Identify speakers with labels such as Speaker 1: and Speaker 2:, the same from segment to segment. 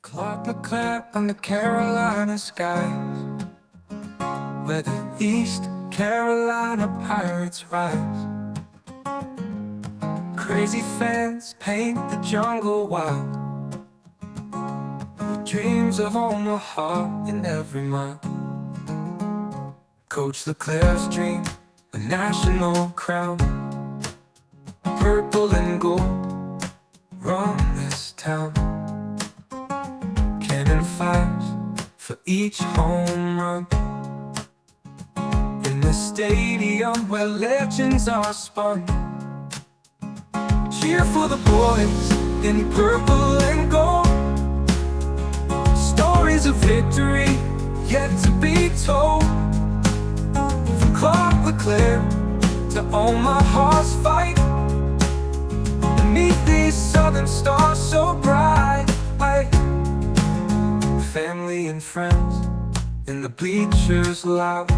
Speaker 1: Clark-LeClair on the Carolina skies, where the East Carolina Pirates rise. Crazy fans paint the jungle wild, with dreams of Omaha in every mile. Coach LeClair's dream, a national crown, purple and gold run this town. Cannon fires for each home run, in the stadium where legends are spun. Cheer for the boys in purple and gold, stories of victory yet to be told. From Clark-LeClair to Omaha's fight, beneath these southern stars so bright. Family and friends in the bleachers loud,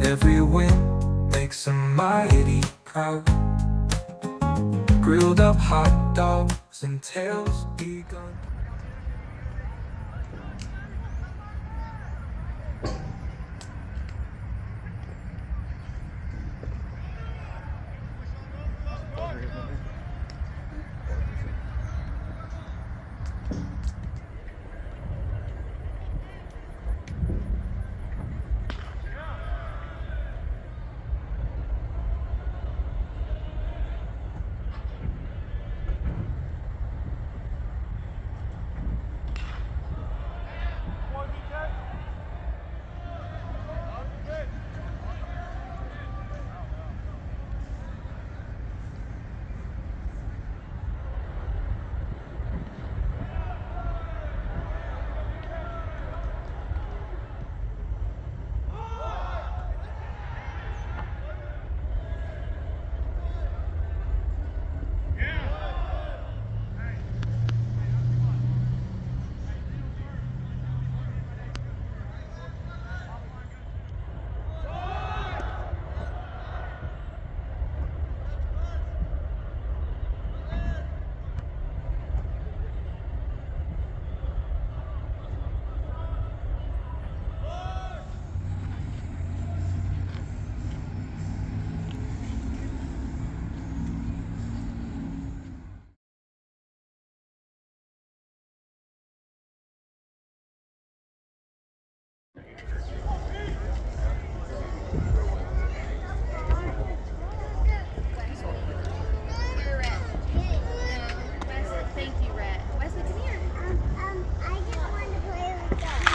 Speaker 1: every win makes a mighty proud. Grilled up hot dogs and tales begun.
Speaker 2: Thank you, Rhett. Wesley, come here.
Speaker 3: I just want to play with that.